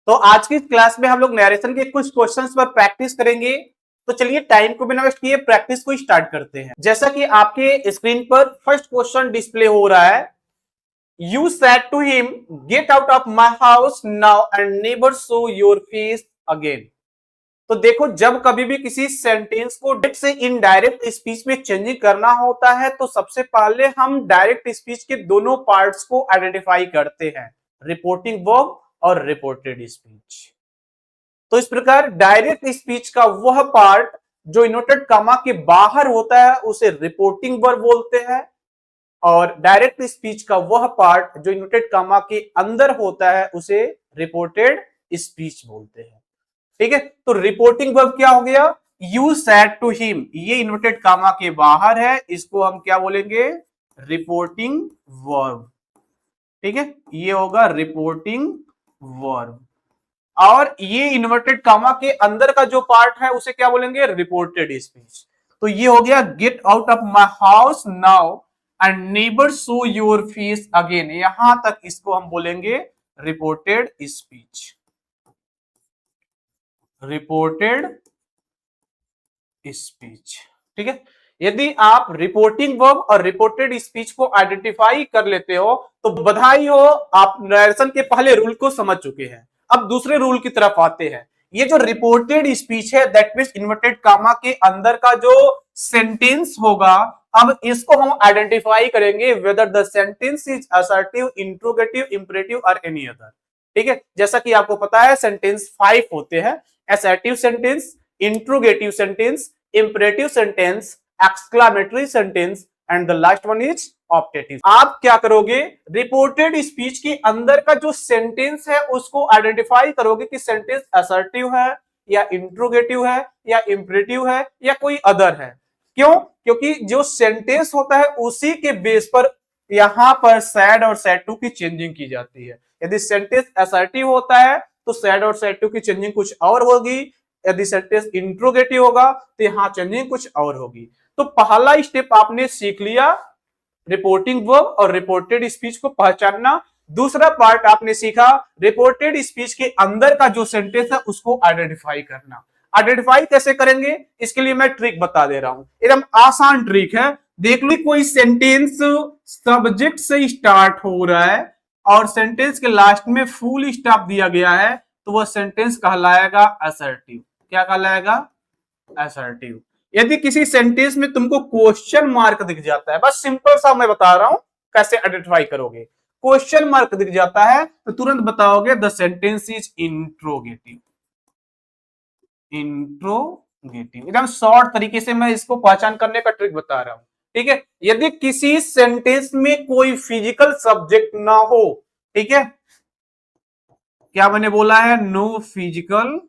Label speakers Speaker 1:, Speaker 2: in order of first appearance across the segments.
Speaker 1: तो आज की क्लास में हम लोग नरेशन के कुछ क्वेश्चंस पर प्रैक्टिस करेंगे। तो चलिए टाइम को बिना वेस्ट किए प्रैक्टिस को स्टार्ट करते हैं। जैसा कि आपके स्क्रीन पर फर्स्ट क्वेश्चन डिस्प्ले हो रहा है, you said to him get out of my house now and never show your face again. तो देखो, जब कभी भी किसी सेंटेंस को डायरेक्ट से इनडायरेक्ट स्पीच में चेंजिंग करना होता है तो सबसे पहले हम डायरेक्ट स्पीच के दोनों पार्ट्स को आइडेंटिफाई करते हैं, रिपोर्टिंग वर्ब और रिपोर्टेड स्पीच। तो इस प्रकार डायरेक्ट स्पीच का वह पार्ट जो इनवर्टेड कॉमा के बाहर होता है उसे रिपोर्टिंग वर्ब बोलते हैं, और डायरेक्ट स्पीच का वह पार्ट जो इनवर्टेड कॉमा के अंदर होता है उसे रिपोर्टेड स्पीच बोलते हैं। ठीक है, तो रिपोर्टिंग वर्ब क्या हो गया, यू सेड टू हिम, ये इन्वर्टेड कामा के बाहर है, इसको हम क्या बोलेंगे, रिपोर्टिंग वर्ब। ठीक है, ये होगा रिपोर्टिंग वर्ब। और ये इन्वर्टेड कामा के अंदर का जो पार्ट है उसे क्या बोलेंगे, रिपोर्टेड स्पीच। तो ये हो गया gate out of my house now and never show your face again, यहां तक इसको हम बोलेंगे रिपोर्टेड स्पीच, रिपोर्टेड स्पीच। ठीक है, यदि आप रिपोर्टिंग वर्ब और रिपोर्टेड स्पीच को आइडेंटिफाई कर लेते हो तो बधाई हो, आप नरेशन के पहले रूल को समझ चुके हैं। अब दूसरे रूल की तरफ आते हैं। ये जो रिपोर्टेड स्पीच है दैट मींस इन्वर्टेड कामा के अंदर का जो सेंटेंस होगा, अब इसको हम आइडेंटिफाई करेंगे whether the sentence is assertive, interrogative, imperative और एनी अदर। ठीक है, जैसा कि आपको पता है सेंटेंस 5 होते हैं, assertive sentence, interrogative sentence, imperative sentence, exclamatory sentence and the last one is optative. आप क्या करोगे, रिपोर्टेड स्पीच के अंदर का जो सेंटेंस है उसको आइडेंटिफाई करोगे कि सेंटेंस असर्टिव है या इंट्रोगेटिव है या इंपरेटिव है या कोई अदर है। क्यों, क्योंकि जो सेंटेंस होता है उसी के बेस पर यहां पर सैड और सैड टू की चेंजिंग की जाती है। यदि सेंटेंस असर्टिव होता है तो सैड और सैड टू की चेंजिंग कुछ और होगी, यदि सेंटेंस इंट्रोगेटिव होगा तो यहां चेंजिंग कुछ और होगी। तो पहला स्टेप आपने सीख लिया, रिपोर्टिंग वर्ब और रिपोर्टेड स्पीच को पहचानना। दूसरा पार्ट आपने सीखा, रिपोर्टेड स्पीच के अंदर का जो सेंटेंस है उसको आइडेंटिफाई करना। आइडेंटिफाई कैसे करेंगे, इसके लिए मैं ट्रिक बता दे रहा हूं, एकदम आसान ट्रिक है। देख लो, कोई सेंटेंस सब्जेक्ट से स्टार्ट हो रहा है और सेंटेंस के लास्ट में फुल स्टॉप दिया गया है तो वह सेंटेंस कहलाएगा असर्टिव। क्या कहलाएगा, असर्टिव। यदि किसी सेंटेंस में तुमको क्वेश्चन मार्क दिख जाता है, बस सिंपल सा मैं बता रहा हूं कैसे आइडेंटिफाई करोगे, क्वेश्चन मार्क दिख जाता है तो तुरंत बताओगे the sentence is interrogative. Interrogative, एकदम शॉर्ट तरीके से मैं इसको पहचान करने का ट्रिक बता रहा हूं। ठीक है, यदि किसी सेंटेंस में कोई फिजिकल सब्जेक्ट ना हो, ठीक है, क्या मैंने बोला है, नो फिजिकल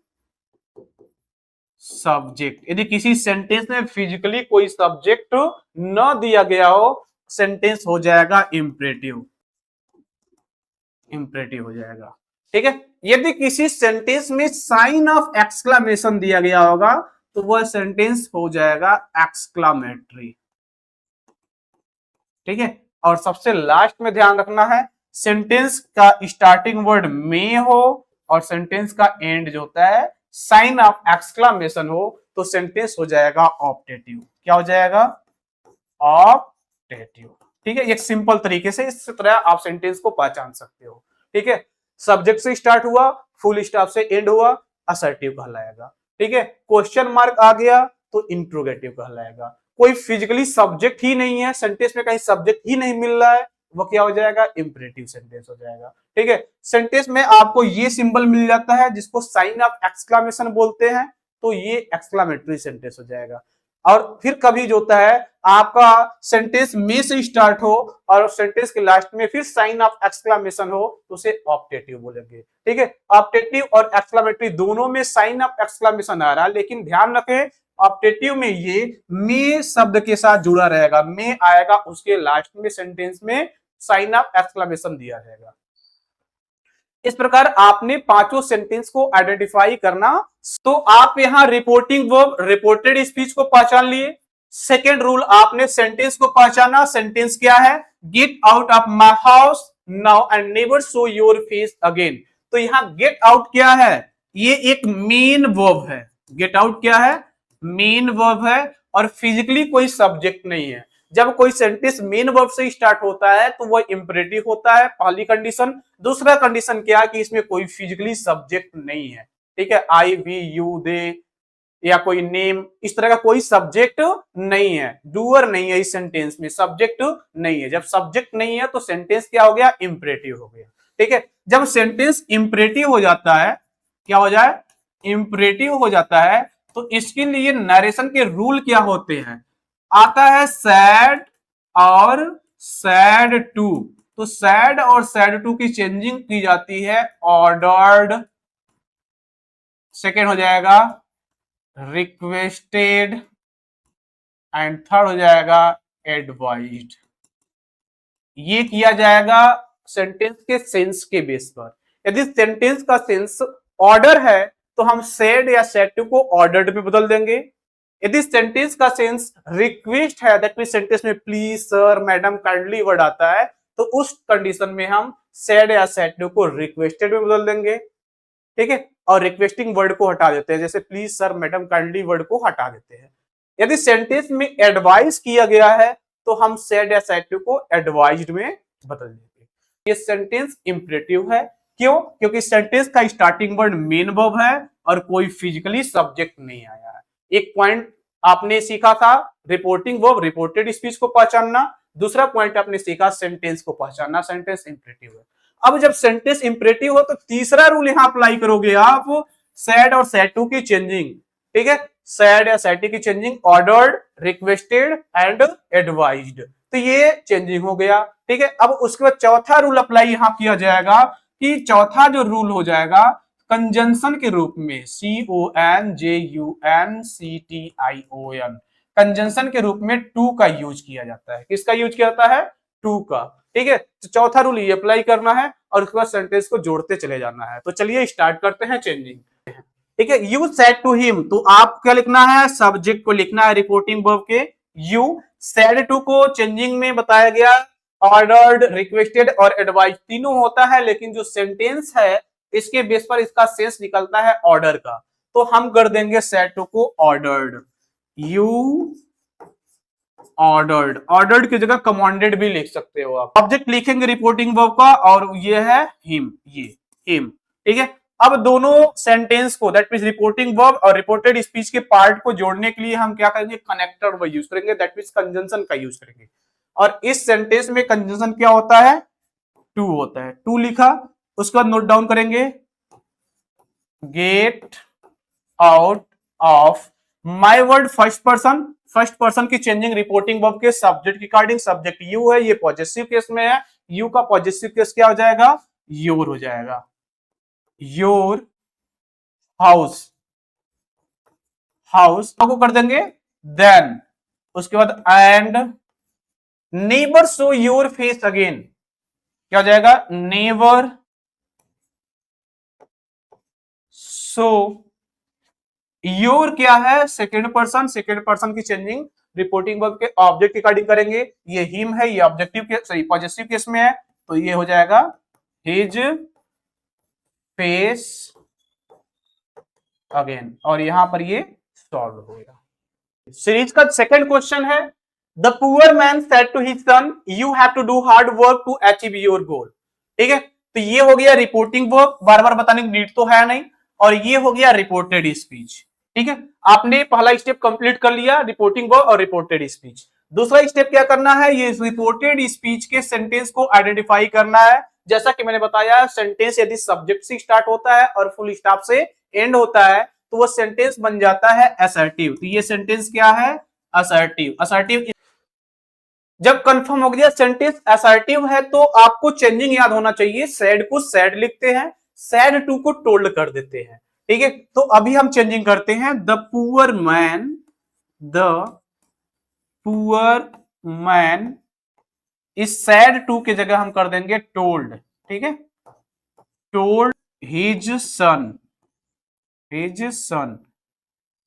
Speaker 1: सब्जेक्ट, यदि किसी सेंटेंस में फिजिकली कोई सब्जेक्ट न दिया गया हो, सेंटेंस हो जाएगा इंपरेटिव, इंपरेटिव हो जाएगा। ठीक है, यदि किसी सेंटेंस में साइन ऑफ एक्सक्लामेशन दिया गया होगा तो वह सेंटेंस हो जाएगा एक्सक्लामेटरी। ठीक है, और सबसे लास्ट में ध्यान रखना है, सेंटेंस का स्टार्टिंग वर्ड में हो और सेंटेंस का एंड जो होता है साइन ऑफ एक्सक्लामेशन हो तो सेंटेंस हो जाएगा ऑप्टेटिव। क्या हो जाएगा, ऑप्टेटिव। ठीक है, एक सिंपल तरीके से इस तरह आप सेंटेंस को पहचान सकते हो। ठीक है, सब्जेक्ट से स्टार्ट हुआ, फुल स्टॉप से एंड हुआ, असर्टिव कहलाएगा। ठीक है, क्वेश्चन मार्क आ गया तो इंट्रोगेटिव कहलाएगा। कोई फिजिकली सब्जेक्ट ही नहीं है, सेंटेंस में कहीं सब्जेक्ट ही नहीं मिल रहा है, वो क्या हो जाएगा, इंपरेटिव सेंटेंस हो जाएगा। ठीक है, सेंटेंस में आपको ये सिंबल मिल जाता है जिसको साइन ऑफ एक्सक्लामेशन बोलते हैं तो ये एक्सक्लामेटरी सेंटेंस हो जाएगा। और फिर कभी जो होता है आपका सेंटेंस में से स्टार्ट हो और सेंटेंस के लास्ट में फिर साइन ऑफ एक्सक्लामेशन हो तो उसे ऑप्टेटिव बोलेंगे। ठीक है, ऑप्टेटिव और एक्सक्लामेटरी दोनों में साइन ऑफ एक्सक्लामेशन आ रहा है, लेकिन ध्यान रखें ऑप्टेटिव में ये में शब्द के साथ जुड़ा रहेगा, में आएगा उसके लास्ट में, सेंटेंस में साइन ऑफ एक्सक्लामेशन दिया जाएगा। इस प्रकार आपने पांचों सेंटेंस को आइडेंटिफाई करना। तो आप यहां रिपोर्टिंग वर्ब, रिपोर्टेड स्पीच को पहचान लिए। सेकेंड रूल, आपने सेंटेंस को पहचाना, सेंटेंस क्या है, gate out of my house now and never show your face again. तो यहाँ गेट आउट क्या है, ये एक मेन वर्ब है। गेट आउट क्या है, मेन वर्ब है और फिजिकली कोई सब्जेक्ट नहीं है। जब कोई सेंटेंस मेन वर्ब से स्टार्ट होता है तो वह इंपरेटिव होता है, पहली कंडीशन। दूसरा कंडीशन क्या कि इसमें कोई फिजिकली सब्जेक्ट नहीं है। ठीक है, आई, वी, यू, दे या कोई नेम, इस तरह का कोई सब्जेक्ट नहीं है, डूअर नहीं है इस सेंटेंस में, सब्जेक्ट नहीं है। जब सब्जेक्ट नहीं है तो सेंटेंस क्या हो गया, इंपरेटिव हो गया। ठीक है, जब सेंटेंस इंपरेटिव हो जाता है, क्या हो जाए, इंपरेटिव हो जाता है, तो इसके लिए नरेशन के रूल क्या होते हैं, आता है सैड और सैड टू। तो सैड और सैड टू की चेंजिंग की जाती है ऑर्डर्ड, सेकेंड हो जाएगा रिक्वेस्टेड एंड थर्ड हो जाएगा एडवाइज्ड। ये किया जाएगा सेंटेंस के सेंस के बेस पर। यदि सेंटेंस का सेंस ऑर्डर है तो हम सेड या सेड टू को ऑर्डर्ड में बदल देंगे। यदि सेंटेंस का सेंस रिक्वेस्ट है, दैट मींस सेंटेंस में please, sir, madam, kindly word आता है, तो उस कंडीशन में हम सेड या सेड टू को रिक्वेस्टेड में बदल देंगे। ठीक है, और रिक्वेस्टिंग वर्ड को हटा देते हैं, जैसे please, sir, madam, kindly word को हटा देते हैं। यदि सेंटेंस में एडवाइस किया गया है तो हम सेड या सेड टू को एडवाइज्ड में बदल देंगे। ये सेंटेंस इंपरेटिव है, क्यों, क्योंकि सेंटेंस का स्टार्टिंग वर्ड मेन वर्ब है और कोई फिजिकली सब्जेक्ट नहीं आया है। एक पॉइंट आपने सीखा था रिपोर्टिंग वर्ब, रिपोर्टेड स्पीच को पहचानना। दूसरा पॉइंट आपने सीखा सेंटेंस को पहचानना, सेंटेंस इंपरेटिव है। अब जब सेंटेंस इंपरेटिव हो तो तीसरा रूल यहां अप्लाई करोगे आप, सैड और सैड टू की चेंजिंग। ठीक है, सैड या सैड टू की changing ordered, requested and advised, तो ये चेंजिंग हो गया। ठीक है, अब उसके बाद चौथा रूल अप्लाई यहां किया जाएगा कि चौथा जो रूल हो जाएगा कंजंक्शन के रूप में, CONJUNCTION, कंजंक्शन के रूप में टू का यूज किया जाता है। किसका यूज किया जाता है, टू का। ठीक है, तो चौथा रूल ये अप्लाई करना है और उसके बाद सेंटेंस को जोड़ते चले जाना है। तो चलिए स्टार्ट करते हैं चेंजिंग। ठीक है, यू सेड टू हिम, तो आप क्या लिखना है, सब्जेक्ट को लिखना है रिपोर्टिंग वर्ब के यू। सेड टू को चेंजिंग में बताया गया ऑर्डर्ड, रिक्वेस्टेड और एडवाइज तीनों होता है, लेकिन जो सेंटेंस है इसके बेस पर इसका सेंस निकलता है ऑर्डर का, तो हम कर देंगे सेड टू को ऑर्डर्ड। यू ऑर्डर्ड, ऑर्डर्ड की जगह कमांडेड भी लिख सकते हो आप। ऑब्जेक्ट लिखेंगे रिपोर्टिंग वर्ब का और ये है हिम, ये हिम। ठीक है, अब दोनों सेंटेंस को, दैट मींस रिपोर्टिंग वर्ब और रिपोर्टेड स्पीच के पार्ट को जोड़ने के लिए हम क्या करेंगे, कनेक्टर वर्ब यूज करेंगे, दैट मींस कंजंक्शन का यूज करेंगे। और इस सेंटेंस में कंजंक्शन क्या होता है, टू होता है। टू लिखा, उसके बाद नोट डाउन करेंगे gate out of my word first person. First person की चेंजिंग रिपोर्टिंग वर्ब के सब्जेक्ट के अकॉर्डिंग, सब्जेक्ट यू है, ये पॉजिटिव केस में है, यू का पॉजिटिव केस क्या हो जाएगा, योर हो जाएगा। योर हाउस, हाउस को कर देंगे देन, उसके बाद and neighbour show your face again, क्या हो जाएगा, नेवर सो योर क्या है, सेकेंड पर्सन, सेकेंड पर्सन की चेंजिंग रिपोर्टिंग वर्ब के ऑब्जेक्ट के अकॉर्डिंग करेंगे। ये हिम है, ये ऑब्जेक्टिव के, सॉरी पॉजिटिव केस में है, तो ये हो जाएगा हिज फेस अगेन, और यहां पर ये सॉल्व हो गया। सीरीज का सेकंड क्वेश्चन है, the poor man said to his son you have to do hard work to achieve your goal. ठीक है, तो ये हो गया रिपोर्टिंग वर्ब, बार बार बताने की नीड तो है नहीं, और ये हो गया रिपोर्टेड स्पीच। ठीक है, आपने पहला स्टेप कंप्लीट कर लिया, रिपोर्टिंग वर्ब और रिपोर्टेड स्पीच। दूसरा स्टेप क्या करना है, ये रिपोर्टेड स्पीच के सेंटेंस को आइडेंटिफाई करना है। जैसा कि मैंने बताया, सेंटेंस यदि सब्जेक्ट से स्टार्ट होता है और फुल स्टॉप से एंड होता है तो वो सेंटेंस बन जाता है असर्टिव। तो ये सेंटेंस क्या है, असर्टिव। असर्टिव जब कंफर्म हो गया सेंटेंस असर्टिव है तो आपको चेंजिंग याद होना चाहिए, सैड को सैड लिखते हैं, सैड टू को टोल्ड कर देते हैं। ठीक है, तो अभी हम चेंजिंग करते हैं, the poor man, the poor man, इस सैड टू की जगह हम कर देंगे टोल्ड। ठीक है, told his son, his son.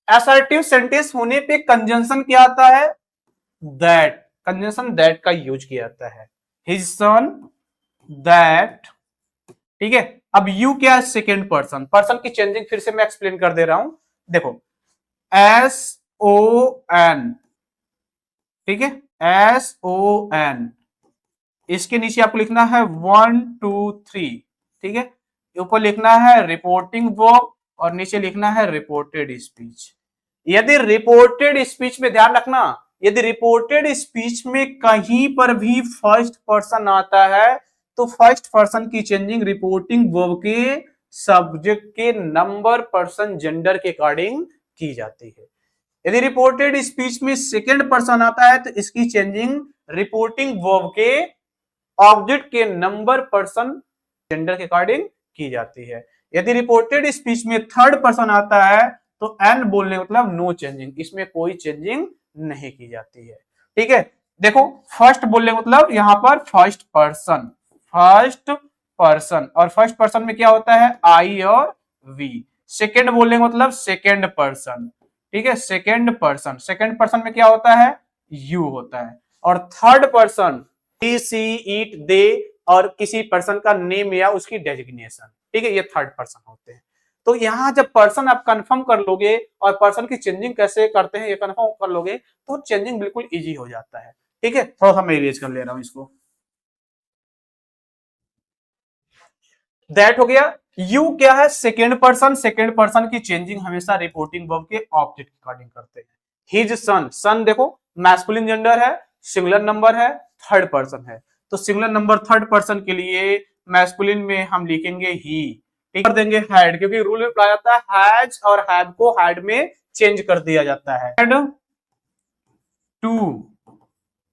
Speaker 1: Assertive sentence होने पे कंजंक्शन क्या आता है, दैट, कंजंक्शन दैट का यूज किया जाता है, हिज सन दैट। ठीक है, अब यू क्या है, सेकेंड पर्सन। पर्सन की चेंजिंग फिर से मैं एक्सप्लेन कर दे रहा हूं, देखो एस ओ एन, ठीक है, एस ओ एन, इसके नीचे आपको लिखना है 1 2 3, ठीक है, ऊपर लिखना है रिपोर्टिंग वर्ब और नीचे लिखना है रिपोर्टेड स्पीच। यदि रिपोर्टेड स्पीच में ध्यान रखना, यदि रिपोर्टेड स्पीच में कहीं पर भी फर्स्ट पर्सन आता है तो फर्स्ट पर्सन की चेंजिंग रिपोर्टिंग वर्ब के सब्जेक्ट के नंबर, पर्सन, जेंडर के अकॉर्डिंग की जाती है। यदि रिपोर्टेड स्पीच में सेकंड पर्सन आता है तो इसकी चेंजिंग रिपोर्टिंग वर्ब के ऑब्जेक्ट के नंबर, पर्सन, जेंडर के अकॉर्डिंग की जाती है। यदि रिपोर्टेड स्पीच में थर्ड पर्सन आता है तो एन बोलने मतलब नो चेंजिंग, इसमें कोई चेंजिंग नहीं की जाती है। ठीक है, देखो फर्स्ट बोलने मतलब यहां पर फर्स्ट पर्सन, फर्स्ट पर्सन, और फर्स्ट पर्सन में क्या होता है, आई और वी। सेकेंड बोलने मतलब सेकेंड पर्सन, ठीक है, सेकेंड पर्सन, सेकेंड पर्सन में क्या होता है, यू होता है। और third person he, she, it, they और किसी पर्सन का नेम या उसकी डेजिग्नेशन, ठीक है, ये थर्ड पर्सन होते हैं। तो यहां जब पर्सन आप कंफर्म कर लोगे और पर्सन की चेंजिंग कैसे करते हैं ये कंफर्म कर लोगे तो चेंजिंग बिल्कुल इजी हो जाता है। ठीक है, थोड़ा सा मैं इरेज कर ले रहा हूं इसको। दैट हो गया। यू क्या है, सेकेंड पर्सन, सेकेंड पर्सन की चेंजिंग हमेशा रिपोर्टिंग वर्ब के ऑब्जेक्ट के अकॉर्डिंग करते हैं। हिज सन, सन देखो मैस्कुलिन जेंडर है, सिंगुलर नंबर है, थर्ड पर्सन है, तो सिंगुलर नंबर थर्ड पर्सन के लिए मैस्कुलिन में हम लिखेंगे ही, ठीक कर देंगे हैड, क्योंकि रूल में पाया जाता है हैज और हैड को हैड में चेंज कर दिया जाता है। Had to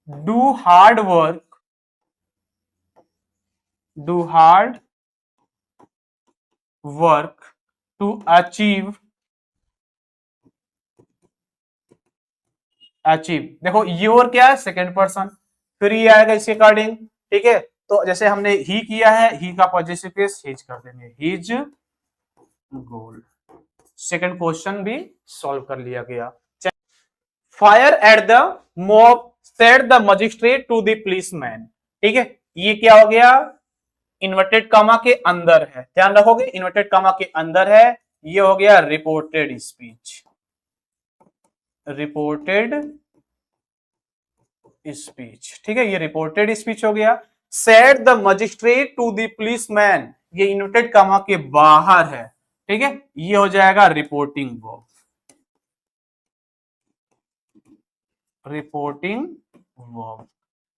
Speaker 1: do hard work, do hard work to achieve, achieve देखो योर क्या है, सेकेंड पर्सन, फिर ये आएगा इसके अकॉर्डिंग, ठीक है। तो जैसे हमने ही किया है, ही का पॉजिटिव केस हिज कर देंगे, हिज गोल। सेकंड क्वेश्चन भी सॉल्व कर लिया गया। Fire at the mob said the magistrate to the policeman, ठीक है, ये क्या हो गया, इन्वर्टेड कामा के अंदर है, ध्यान रखोगे इन्वर्टेड कामा के अंदर है, ये हो गया रिपोर्टेड स्पीच, रिपोर्टेड स्पीच, ठीक है, ये रिपोर्टेड स्पीच हो गया। Said the magistrate to the policeman, ये इन्वर्टेड कामा के बाहर है, ठीक है, ये हो जाएगा रिपोर्टिंग वर्ब, रिपोर्टिंग वर्ब,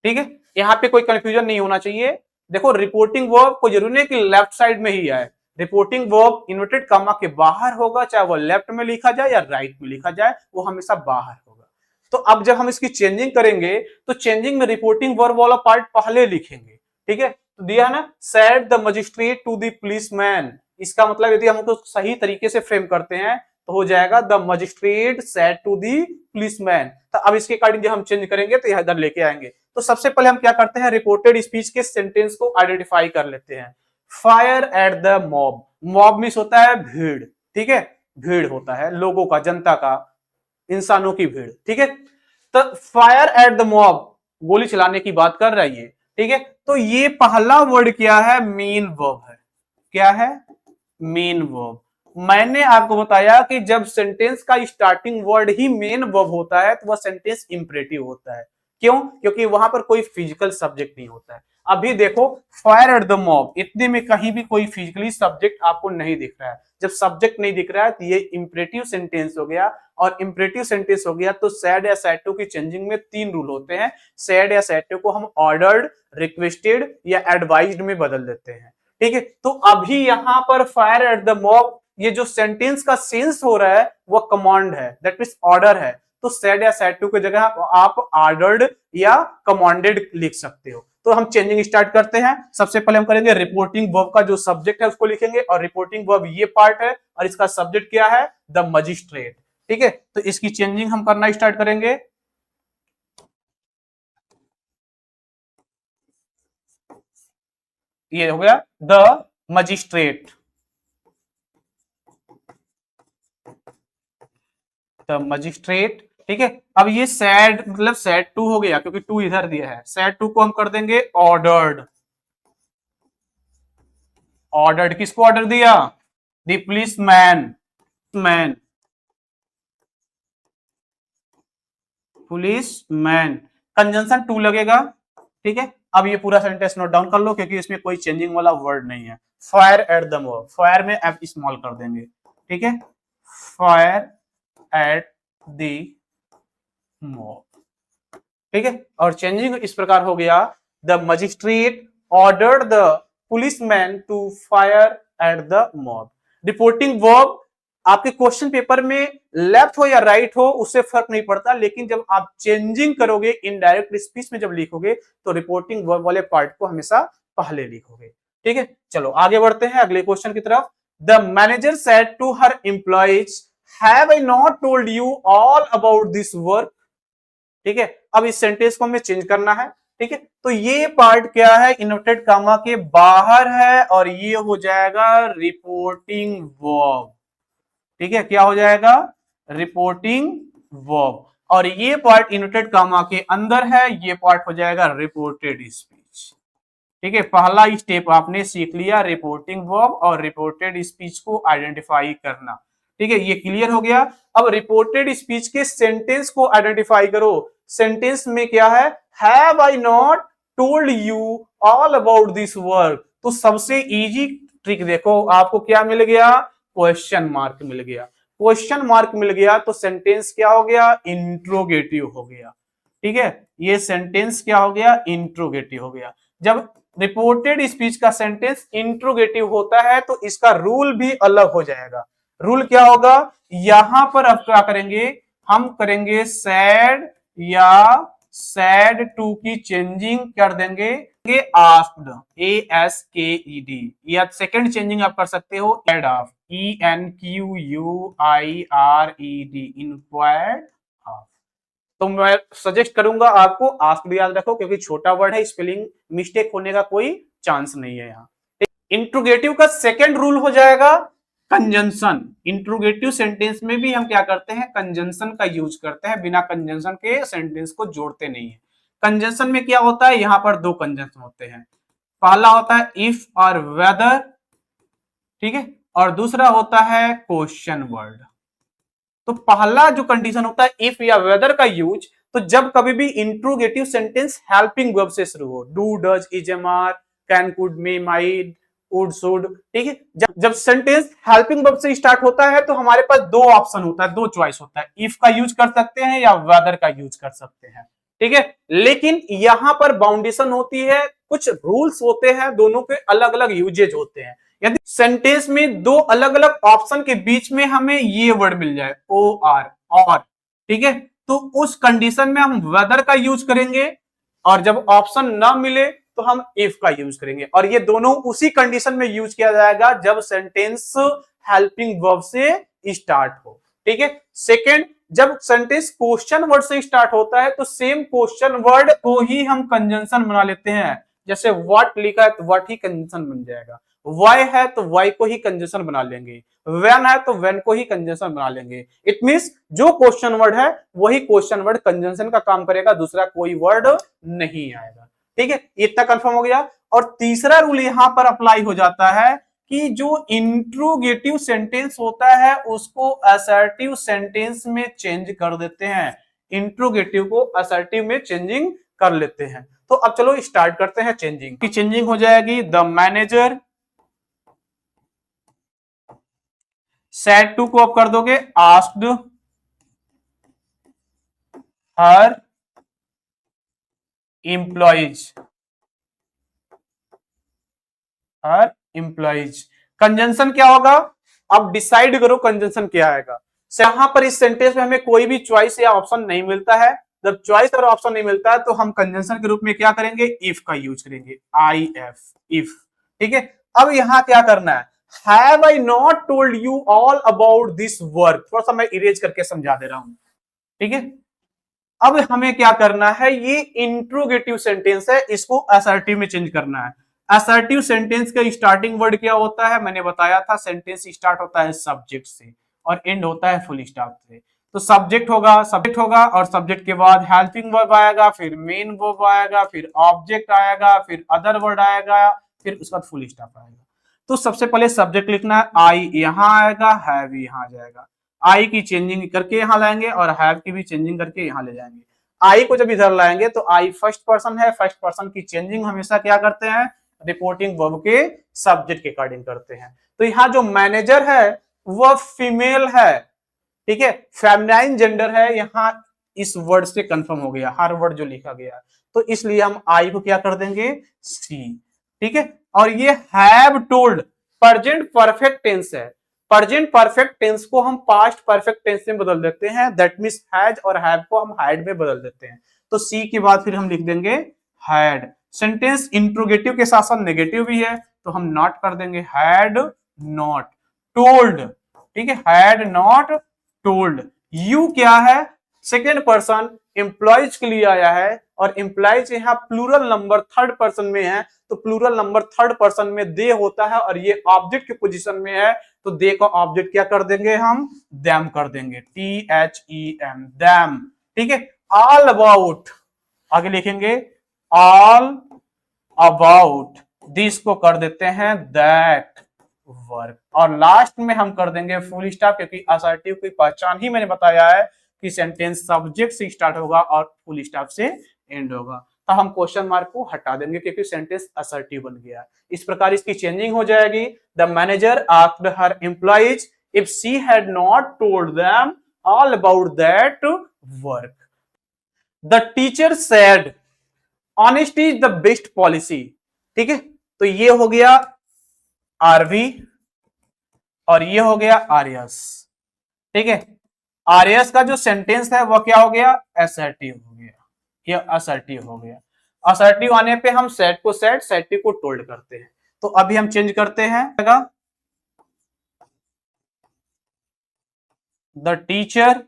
Speaker 1: ठीक है। यहां पे कोई कंफ्यूजन नहीं होना चाहिए। देखो रिपोर्टिंग वर्ब को जरूरी नहीं कि लेफ्ट साइड में ही आए, रिपोर्टिंग वर्ब इन्वर्टेड कामा के बाहर होगा, चाहे वो लेफ्ट में लिखा जाए या राइट में लिखा जाए, वो हमेशा बाहर होगा। तो अब जब हम इसकी चेंजिंग करेंगे तो चेंजिंग में रिपोर्टिंग वर्ब वाला पार्ट पहले लिखेंगे, ठीक है। तो दिया ना, said the magistrate to the policeman, इसका मतलब यदि हम उसको सही तरीके से फ्रेम करते हैं तो हो जाएगा the magistrate said to the policeman. तो अब इसके अकॉर्डिंग जब हम चेंज करेंगे तो यह इधर लेके आएंगे। तो सबसे पहले हम क्या करते हैं, रिपोर्टेड स्पीच के सेंटेंस को आइडेंटिफाई कर लेते हैं। Fire at the mob, mob means होता है भीड़, ठीक है, भीड़ होता है लोगों का, जनता का, इंसानों की भीड़, ठीक है। तो फायर एट द मॉब, गोली चलाने की बात कर रही है, ठीक है। तो ये पहला वर्ड क्या है, मेन वर्ब है, क्या है, मेन वर्ब। मैंने आपको बताया कि जब सेंटेंस का स्टार्टिंग वर्ड ही मेन वर्ब होता है तो वह सेंटेंस इंपरेटिव होता है। क्यों, क्योंकि वहां पर कोई फिजिकल सब्जेक्ट नहीं होता है। अभी देखो फायर एट द मॉब, इतने में कहीं भी कोई फिजिकली सब्जेक्ट आपको नहीं दिख रहा है। जब सब्जेक्ट नहीं दिख रहा है तो ये इंपरेटिव सेंटेंस हो गया, और इंपरेटिव सेंटेंस हो गया तो सैड या सैड टू की चेंजिंग में तीन रूल होते हैं। सैड या सैड टू को हम ऑर्डर्ड, रिक्वेस्टेड या एडवाइज्ड में बदल देते हैं, ठीक है। तो अभी यहां पर फायर एट द मॉब, ये जो सेंटेंस का सेंस हो रहा है वो कमांड है, दैट मींस ऑर्डर है। तो सैड या सैड टू की जगह आप ऑर्डर्ड या कमांडेड लिख सकते हो। तो हम चेंजिंग स्टार्ट करते हैं। सबसे पहले हम करेंगे रिपोर्टिंग वर्ब का जो सब्जेक्ट है उसको लिखेंगे, और रिपोर्टिंग वर्ब ये पार्ट है और इसका सब्जेक्ट क्या है, द मजिस्ट्रेट, ठीक है। तो इसकी चेंजिंग हम करना स्टार्ट करेंगे। ये हो गया द मजिस्ट्रेट, द मजिस्ट्रेट, ठीक है। अब ये सैड मतलब सैड टू हो गया क्योंकि टू इधर दिया है, सैड टू को हम कर देंगे ऑर्डर्ड, ऑर्डर्ड, किसको ऑर्डर दिया? The policeman, man, policeman, conjunction to लगेगा। ठीक है, अब ये पूरा सेंटेंस नोट डाउन कर लो क्योंकि इसमें कोई चेंजिंग वाला वर्ड नहीं है। Fire at the mob, fire में एफ स्मॉल कर देंगे। ठीक है, फायर एट द मॉब। ठीक है, और चेंजिंग इस प्रकार हो गया, the magistrate ordered the policeman to fire at the mob. Reporting verb आपके क्वेश्चन पेपर में लेफ्ट हो या राइट हो उससे फर्क नहीं पड़ता, लेकिन जब आप चेंजिंग करोगे इनडायरेक्ट स्पीच में जब लिखोगे तो रिपोर्टिंग वर्ब वाले पार्ट को हमेशा पहले लिखोगे। ठीक है, चलो आगे बढ़ते हैं अगले क्वेश्चन की तरफ। The manager said to her employees, have I not told you all about this work. ठीक है, अब इस सेंटेंस को हमें चेंज करना है। ठीक है, तो ये पार्ट क्या है, इन्वर्टेड कामा के बाहर है और ये हो जाएगा रिपोर्टिंग वर्ब। ठीक है, क्या हो जाएगा, रिपोर्टिंग वर्ब। और ये पार्ट इन्वर्टेड कामा के अंदर है, ये पार्ट हो जाएगा रिपोर्टेड स्पीच। ठीक है, पहला स्टेप आपने सीख लिया, रिपोर्टिंग वर्ब और रिपोर्टेड स्पीच को आइडेंटिफाई करना। ठीक है, ये क्लियर हो गया। अब रिपोर्टेड स्पीच के सेंटेंस को आइडेंटिफाई करो। सेंटेंस में क्या है, have I not told you all about this work. तो सबसे इजी ट्रिक देखो, आपको क्या मिल गया, क्वेश्चन मार्क मिल गया। क्वेश्चन मार्क मिल गया तो सेंटेंस क्या हो गया, इंट्रोगेटिव हो गया। ठीक है, ये सेंटेंस क्या हो गया, इंट्रोगेटिव हो गया। जब रिपोर्टेड स्पीच का सेंटेंस इंट्रोगेटिव होता है तो इसका रूल भी अलग हो जाएगा। रूल क्या होगा, यहां पर अब क्या करेंगे, हम करेंगे सैड या सैड टू की चेंजिंग कर देंगे आस्क्ड, ASKED, या सेकंड चेंजिंग आप कर सकते हो एड ऑफ, ENQUIRED, इंक्वायर्ड ऑफ। तो मैं सजेस्ट करूंगा आपको आस्क्ड याद रखो क्योंकि छोटा वर्ड है, स्पेलिंग मिस्टेक होने का कोई चांस नहीं है यहाँ। इंट्रोगेटिव का सेकंड रूल हो जाएगा कंजंक्शन। इंट्रोगेटिव सेंटेंस में भी हम क्या करते हैं, कंजंक्शन का यूज करते हैं, बिना कंजंक्शन के सेंटेंस को जोड़ते नहीं है। कंजंक्शन में क्या होता है, यहां पर दो कंजंक्शन होते हैं, पहला होता है इफ और वेदर। ठीक है, और दूसरा होता है क्वेश्चन वर्ड। तो पहला जो कंडीशन होता है इफ या वेदर का यूज, तो जब कभी भी इंट्रोगेटिव सेंटेंस हेल्पिंग वर्ब से शुरू हो, do, does, is, am, are, can, could, may, might, would, should. ठीक है, जब सेंटेंस हेल्पिंग वर्ब से स्टार्ट होता है तो हमारे पास दो ऑप्शन होता है, दो चॉइस होता है, इफ का यूज कर सकते हैं या वेदर का यूज कर सकते हैं। ठीक है, लेकिन यहां पर बाउंडेशन होती है, कुछ रूल्स होते हैं, दोनों के अलग अलग यूजेज होते हैं। यदि सेंटेंस में दो अलग अलग ऑप्शन के बीच में हमें ये वर्ड मिल जाए ओ आर, और, ठीक है, तो उस कंडीशन में हम वेदर का यूज करेंगे, और जब ऑप्शन ना मिले तो हम इफ का यूज करेंगे। और ये दोनों उसी कंडीशन में यूज किया जाएगा जब सेंटेंस हेल्पिंग वर्ब से स्टार्ट हो। ठीक है, सेकेंड, जब सेंटेंस क्वेश्चन वर्ड से स्टार्ट होता है तो सेम क्वेश्चन वर्ड को ही हम कंजंक्शन बना लेते हैं। जैसे व्हाट लिखा है तो व्हाट ही कंजंक्शन बन जाएगा, वाई है तो वाई को ही कंजंक्शन बना लेंगे, व्हेन है तो व्हेन को ही कंजंक्शन बना लेंगे। इट मींस जो क्वेश्चन वर्ड है वही क्वेश्चन वर्ड कंजंक्शन का काम करेगा, दूसरा कोई वर्ड नहीं आएगा। ठीक है, इतना कंफर्म हो गया। और तीसरा रूल यहां पर अप्लाई हो जाता है कि जो इंट्रोगेटिव सेंटेंस होता है उसको असर्टिव सेंटेंस में चेंज कर देते हैं, इंट्रोगेटिव को असर्टिव में चेंजिंग कर लेते हैं। तो अब चलो स्टार्ट करते हैं चेंजिंग की। चेंजिंग हो जाएगी, द मैनेजर, सेड टू को आप कर दोगे आस्क्ड हर एम्प्लॉइज, हर एम्प्लॉइज। कंजंक्शन क्या होगा, अब डिसाइड करो कंजंक्शन क्या आएगा। यहां पर इस सेंटेंस में हमें कोई भी चॉइस या ऑप्शन नहीं मिलता है, जब चॉइस और ऑप्शन नहीं मिलता है तो हम कंजंक्शन के रूप में क्या करेंगे, इफ का यूज करेंगे, IF, इफ। ठीक है, अब यहां क्या करना है, have I not told you all about this work, थोड़ा सा मैं इरेज करके समझा दे रहा हूं। ठीक है, अब हमें क्या करना है, ये इंट्रोगेटिव सेंटेंस है, इसको असर्टिव में चेंज करना है। असर्टिव सेंटेंस का स्टार्टिंग वर्ड क्या होता है, मैंने बताया था, सेंटेंस स्टार्ट होता है सब्जेक्ट से और एंड होता है फुल स्टॉप से। तो सब्जेक्ट होगा और सब्जेक्ट के बाद हेल्पिंग वर्ब आएगा, फिर मेन वर्ब आएगा, फिर ऑब्जेक्ट आएगा, फिर अदर वर्ड आएगा, फिर उसके बाद फुल स्टॉप आएगा। तो सबसे पहले सब्जेक्ट लिखना है, आई यहां आएगा, हैव यहां आ जाएगा। आई की चेंजिंग करके यहां लाएंगे और हैव की भी चेंजिंग करके यहां ले जाएंगे। आई को जब इधर लाएंगे तो आई फर्स्ट पर्सन है, फर्स्ट पर्सन की चेंजिंग हमेशा क्या करते हैं, रिपोर्टिंग वर्ब के सब्जेक्ट के अकॉर्डिंग करते हैं। तो यहाँ जो मैनेजर है वह फीमेल है, ठीक है, फेमिनाइन जेंडर है, यहाँ इस वर्ड से कंफर्म हो गया, हर वर्ड जो लिखा गया, तो इसलिए हम आई को क्या कर देंगे, सी, ठीक है। और ये have told present perfect tense है, प्रेजेंट परफेक्ट टेंस को हम पास्ट परफेक्ट टेंस में बदल देते हैं, दैट मींस हैज और हैव को हम हैड में बदल देते हैं। तो सी के बाद फिर हम लिख देंगे हैड। सेंटेंस इंट्रोगेटिव के साथ साथ नेगेटिव भी है, तो हम नॉट कर देंगे, हैड नॉट टोल्ड, ठीक है, हैड नॉट टोल्ड। यू क्या है, सेकेंड पर्सन एम्प्लॉयज के लिए आया है, और एम्प्लॉयज यहाँ प्लूरल नंबर थर्ड पर्सन में है, तो प्लूरल नंबर थर्ड पर्सन में दे होता है और ये ऑब्जेक्ट की पोजीशन में है, तो दे का ऑब्जेक्ट क्या कर देंगे हम, दैम कर देंगे, THEM दैम, ठीक है। ऑल अबाउट आगे लिखेंगे, ऑल अबाउट दिस को कर देते हैं दैट वर्क, और लास्ट में हम कर देंगे फुल स्टॉप, क्योंकि असर्टिव की पहचान ही मैंने बताया है कि सेंटेंस सब्जेक्ट से स्टार्ट होगा और फुल स्टॉप से एंड होगा। तो हम क्वेश्चन मार्क को हटा देंगे क्योंकि सेंटेंस असर्टिव बन गया। इस प्रकार इसकी चेंजिंग हो जाएगी, the manager asked her employees if she had not told them all about that work. The teacher said honesty is the best policy, ठीक है। तो ये हो गया आरवी और ये हो गया आर्यस, ठीक है। आर्यस का जो सेंटेंस है वह क्या हो गया, असर्टिव हो गया, ये असर्टिव हो गया। असर्टिव आने पे हम सेट को सेट, सेटिव को टोल्ड करते हैं। तो अभी हम चेंज करते हैं, द टीचर,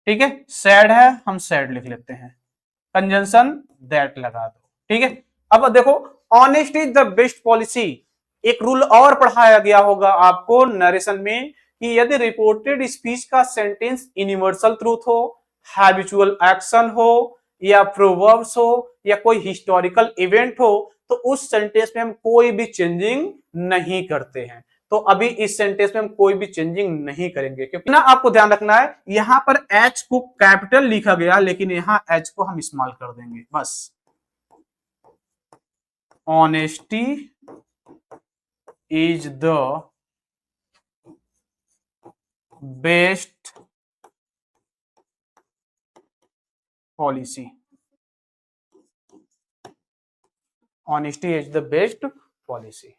Speaker 1: ठीक है, सैड है, हम सैड लिख लेते हैं, कंजंक्शन दैट लगा दो, ठीक है। अब देखो, honest is the best policy, एक रूल और पढ़ाया गया होगा आपको नरेशन में कि यदि रिपोर्टेड स्पीच का सेंटेंस यूनिवर्सल ट्रूथ हो, हैबिचुअल एक्शन हो, या प्रोवर्ब्स हो, या कोई हिस्टोरिकल इवेंट हो, तो उस सेंटेंस में हम कोई भी चेंजिंग नहीं करते हैं। तो अभी इस सेंटेंस में हम कोई भी चेंजिंग नहीं करेंगे, क्योंकि ना आपको ध्यान रखना है यहां पर एच को कैपिटल लिखा गया, लेकिन यहां एच को हम स्मॉल कर देंगे बस। Honesty is the best policy, honesty is the best policy.